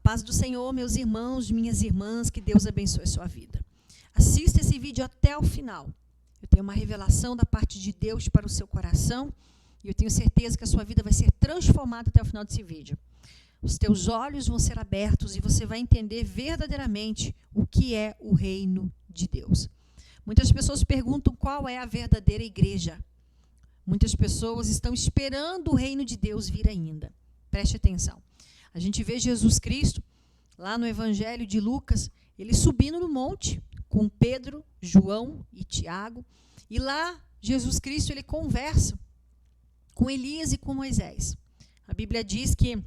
paz do Senhor, meus irmãos, minhas irmãs, que Deus abençoe a sua vida. Assista esse vídeo até o final. Eu tenho uma revelação da parte de Deus para o seu coração e eu tenho certeza que a sua vida vai ser transformada até o final desse vídeo. Os teus olhos vão ser abertos e você vai entender verdadeiramente o que é o reino de Deus. Muitas pessoas perguntam qual é a verdadeira igreja. Muitas pessoas estão esperando o reino de Deus vir ainda. Preste atenção. A gente vê Jesus Cristo, lá no Evangelho de Lucas, ele subindo no monte com Pedro, João e Tiago. E lá, Jesus Cristo, ele conversa com Elias e com Moisés. A Bíblia diz que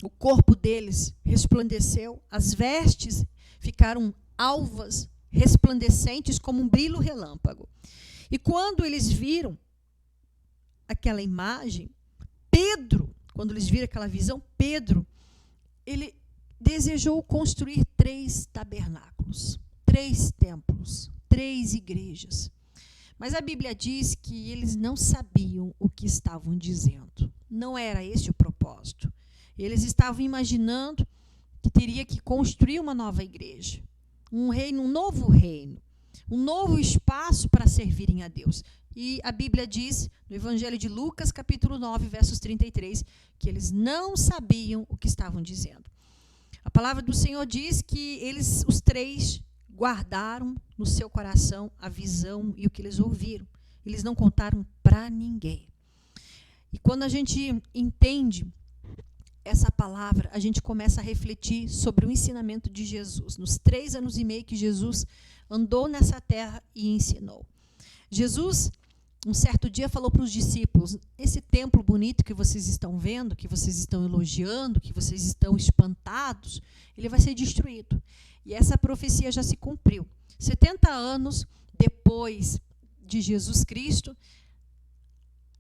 o corpo deles resplandeceu, as vestes ficaram alvas, resplandecentes como um brilho relâmpago. E quando eles viram aquela imagem, Pedro, quando eles viram aquela visão, Pedro, ele desejou construir 3 tabernáculos, 3 templos, 3 igrejas. Mas a Bíblia diz que eles não sabiam o que estavam dizendo. Não era esse o propósito. Eles estavam imaginando que teria que construir uma nova igreja, um reino, um novo espaço para servirem a Deus. E a Bíblia diz, no Evangelho de Lucas, capítulo 9, versos 33, que eles não sabiam o que estavam dizendo. A palavra do Senhor diz que eles, os 3, guardaram no seu coração a visão e o que eles ouviram. Eles não contaram para ninguém. E quando a gente entende essa palavra, a gente começa a refletir sobre o ensinamento de Jesus. Nos 3 anos e meio que Jesus andou nessa terra e ensinou. Jesus, um certo dia, falou para os discípulos: esse templo bonito que vocês estão vendo, que vocês estão elogiando, que vocês estão espantados, ele vai ser destruído. E essa profecia já se cumpriu. 70 anos depois de Jesus Cristo,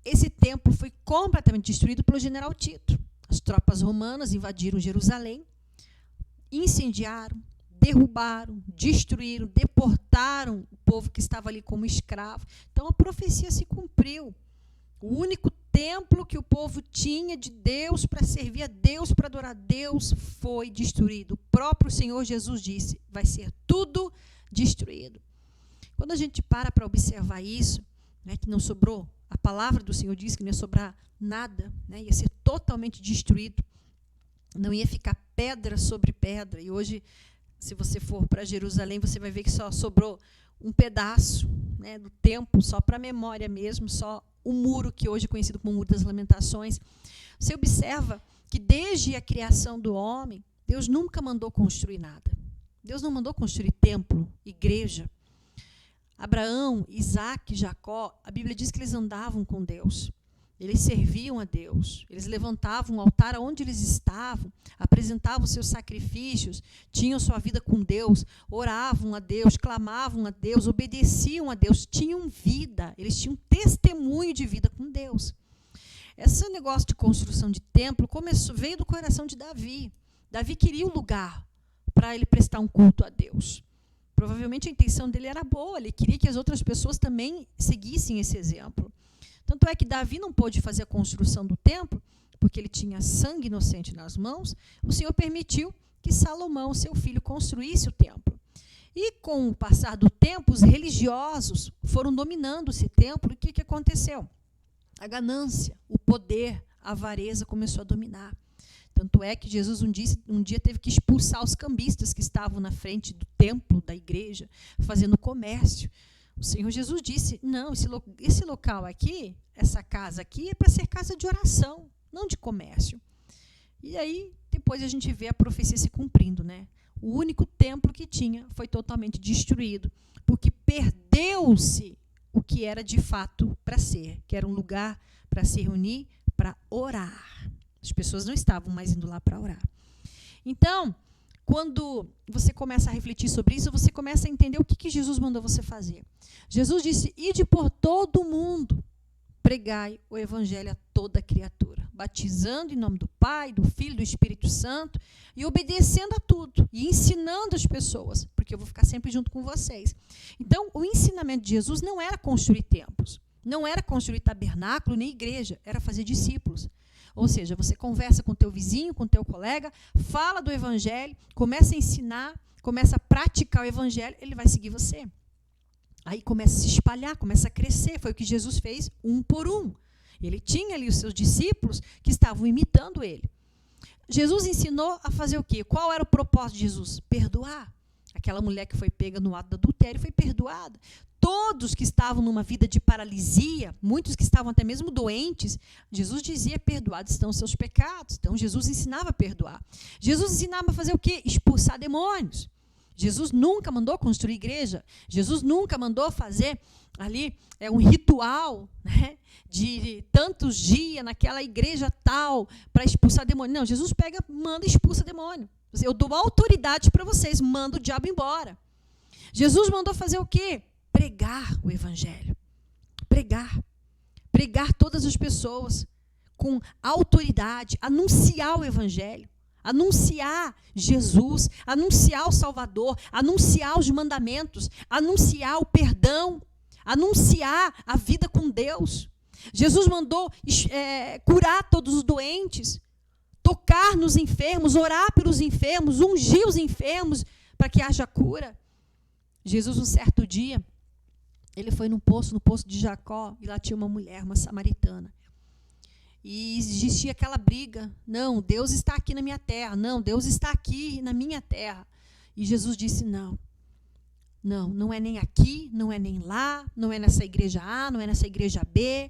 esse templo foi completamente destruído pelo general Tito. As tropas romanas invadiram Jerusalém, incendiaram, derrubaram, destruíram, deportaram o povo que estava ali como escravo. Então a profecia se cumpriu. O único templo que o povo tinha de Deus para servir a Deus, para adorar a Deus, foi destruído. O próprio Senhor Jesus disse: vai ser tudo destruído. Quando a gente para observar isso, né, que não sobrou, a palavra do Senhor diz que não ia sobrar nada, né, ia ser totalmente destruído, não ia ficar pedra sobre pedra. E hoje, se você for para Jerusalém, você vai ver que só sobrou um pedaço, né, do templo, só para memória mesmo, só o muro que hoje é conhecido como Muro das Lamentações. Você observa que desde a criação do homem, Deus nunca mandou construir nada. Deus não mandou construir templo, igreja. Abraão, Isaac, Jacó, a Bíblia diz que eles andavam com Deus. Eles serviam a Deus, eles levantavam um altar onde eles estavam, apresentavam seus sacrifícios, tinham sua vida com Deus, oravam a Deus, clamavam a Deus, obedeciam a Deus, tinham vida, eles tinham testemunho de vida com Deus. Esse negócio de construção de templo veio do coração de Davi. Davi queria um lugar para ele prestar um culto a Deus. Provavelmente a intenção dele era boa, ele queria que as outras pessoas também seguissem esse exemplo. Tanto é que Davi não pôde fazer a construção do templo, porque ele tinha sangue inocente nas mãos. O Senhor permitiu que Salomão, seu filho, construísse o templo. E com o passar do tempo, os religiosos foram dominando esse templo. E o que aconteceu? A ganância, o poder, a avareza começou a dominar. Tanto é que Jesus um dia teve que expulsar os cambistas que estavam na frente do templo, da igreja, fazendo comércio. O Senhor Jesus disse: não, esse local aqui, essa casa aqui, é para ser casa de oração, não de comércio. E aí, depois a gente vê a profecia se cumprindo, né? O único templo que tinha foi totalmente destruído, porque perdeu-se o que era de fato para ser, que era um lugar para se reunir, para orar. As pessoas não estavam mais indo lá para orar. Então, quando você começa a refletir sobre isso, você começa a entender o que Jesus mandou você fazer. Jesus disse: ide por todo o mundo, pregai o evangelho a toda criatura, batizando em nome do Pai, do Filho e do Espírito Santo, e obedecendo a tudo, e ensinando as pessoas, porque eu vou ficar sempre junto com vocês. Então, o ensinamento de Jesus não era construir templos, não era construir tabernáculo nem igreja, era fazer discípulos. Ou seja, você conversa com o teu vizinho, com o teu colega, fala do evangelho, começa a ensinar, começa a praticar o evangelho, ele vai seguir você. Aí começa a se espalhar, começa a crescer. Foi o que Jesus fez um por um. Ele tinha ali os seus discípulos que estavam imitando ele. Jesus ensinou a fazer o quê? Qual era o propósito de Jesus? Perdoar. Aquela mulher que foi pega no ato do adultério foi perdoada. Todos que estavam numa vida de paralisia, muitos que estavam até mesmo doentes, Jesus dizia: perdoados estão os seus pecados. Então Jesus ensinava a perdoar. Jesus ensinava a fazer o quê? Expulsar demônios. Jesus nunca mandou construir igreja. Jesus nunca mandou fazer ali um ritual, né, de tantos dias naquela igreja tal para expulsar demônio. Não, Jesus manda e expulsa demônio. Eu dou autoridade para vocês, manda o diabo embora. Jesus mandou fazer o quê? Pregar o evangelho. Pregar todas as pessoas com autoridade, anunciar o evangelho. Anunciar Jesus, anunciar o Salvador, anunciar os mandamentos, anunciar o perdão, anunciar a vida com Deus. Jesus mandou curar todos os doentes, tocar nos enfermos, orar pelos enfermos, ungir os enfermos para que haja cura. Jesus, um certo dia, ele foi no poço de Jacó, e lá tinha uma mulher, uma samaritana. E existia aquela briga. Não, Deus está aqui na minha terra. Não, Deus está aqui na minha terra. E Jesus disse: não é nem aqui, não é nem lá, não é nessa igreja A, não é nessa igreja B.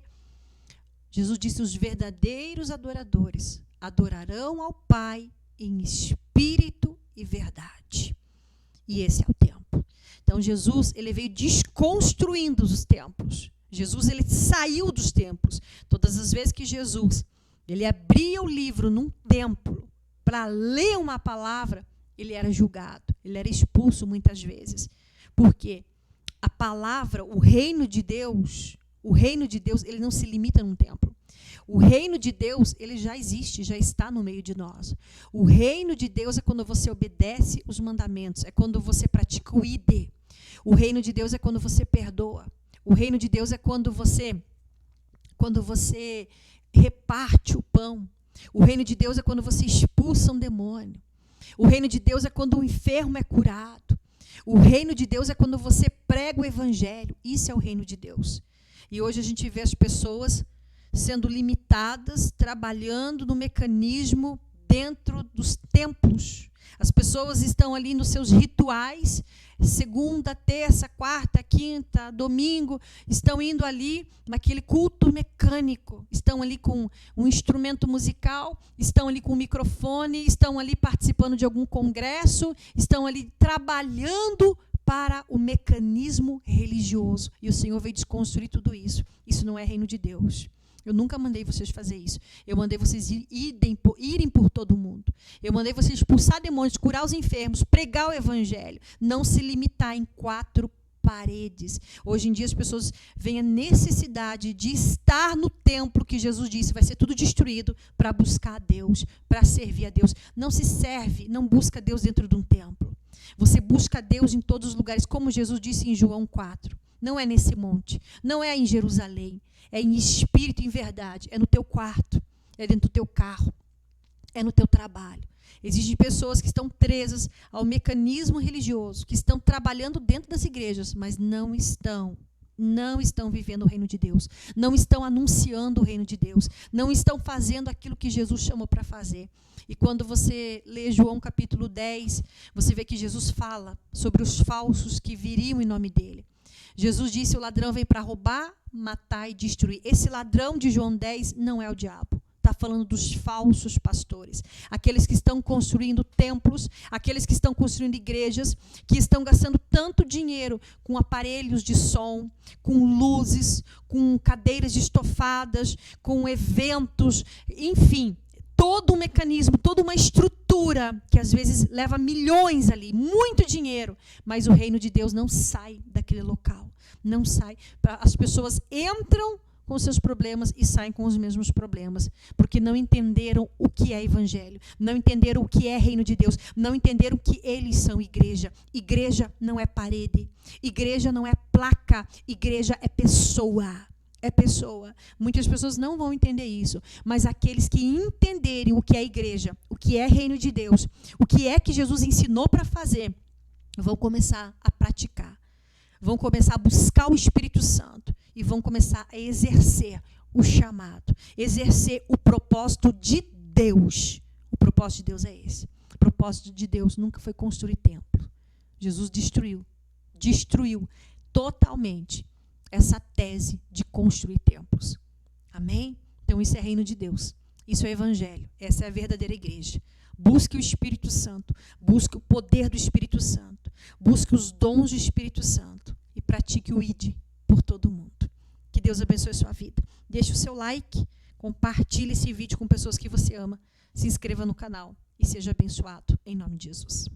Jesus disse: os verdadeiros adoradores adorarão ao Pai em espírito e verdade. E esse é o tempo. Então Jesus, ele veio desconstruindo os templos. Jesus, ele saiu dos templos. Todas as vezes que Jesus, ele abria o livro num templo para ler uma palavra, ele era julgado, ele era expulso muitas vezes. Porque a palavra, o reino de Deus, ele não se limita num templo. O reino de Deus, ele já existe, já está no meio de nós. O reino de Deus é quando você obedece os mandamentos, é quando você pratica o ID. O reino de Deus é quando você perdoa. O reino de Deus é quando você reparte o pão. O reino de Deus é quando você expulsa um demônio. O reino de Deus é quando o enfermo é curado. O reino de Deus é quando você prega o evangelho. Isso é o reino de Deus. E hoje a gente vê as pessoas sendo limitadas, trabalhando no mecanismo dentro dos templos. As pessoas estão ali nos seus rituais, segunda, terça, quarta, quinta, domingo, estão indo ali naquele culto mecânico, estão ali com um instrumento musical, estão ali com um microfone, estão ali participando de algum congresso, estão ali trabalhando para o mecanismo religioso. E o Senhor veio desconstruir tudo isso. Isso não é reino de Deus. Eu nunca mandei vocês fazer isso. Eu mandei vocês irem por todo mundo. Eu mandei vocês expulsar demônios, curar os enfermos, pregar o evangelho. Não se limitar em 4 paredes. Hoje em dia as pessoas veem a necessidade de estar no templo que Jesus disse, vai ser tudo destruído, para buscar a Deus, para servir a Deus. Não se serve, não busca Deus dentro de um templo. Você busca Deus em todos os lugares, como Jesus disse em João 4. Não é nesse monte, não é em Jerusalém. É em espírito e em verdade. É no teu quarto, é dentro do teu carro, é no teu trabalho. Existem pessoas que estão presas ao mecanismo religioso, que estão trabalhando dentro das igrejas, mas não estão vivendo o reino de Deus, não estão anunciando o reino de Deus, não estão fazendo aquilo que Jesus chamou para fazer. E quando você lê João capítulo 10, você vê que Jesus fala sobre os falsos que viriam em nome dele. Jesus disse: o ladrão vem para roubar, matar e destruir. Esse ladrão de João 10 não é o diabo. Está falando dos falsos pastores. Aqueles que estão construindo templos, aqueles que estão construindo igrejas, que estão gastando tanto dinheiro com aparelhos de som, com luzes, com cadeiras estofadas, com eventos, enfim, todo um mecanismo, toda uma estrutura que às vezes leva milhões ali, muito dinheiro, mas o reino de Deus não sai daquele local, não sai. As pessoas entram com seus problemas e saem com os mesmos problemas, porque não entenderam o que é evangelho, não entenderam o que é reino de Deus, não entenderam que eles são igreja. Igreja não é parede, igreja não é placa, igreja é pessoa. é pessoa. Muitas pessoas não vão entender isso, mas aqueles que entenderem o que é igreja, o que é reino de Deus, o que é que Jesus ensinou para fazer, vão começar a praticar, vão começar a buscar o Espírito Santo e vão começar a exercer o chamado, exercer o propósito de Deus. O propósito de Deus é esse. O propósito de Deus nunca foi construir templo. Jesus destruiu totalmente essa tese de construir templos. Amém? Então isso é reino de Deus. Isso é evangelho. Essa é a verdadeira igreja. Busque o Espírito Santo. Busque o poder do Espírito Santo. Busque os dons do Espírito Santo. E pratique o ID por todo mundo. Que Deus abençoe a sua vida. Deixe o seu like. Compartilhe esse vídeo com pessoas que você ama. Se inscreva no canal. E seja abençoado. Em nome de Jesus.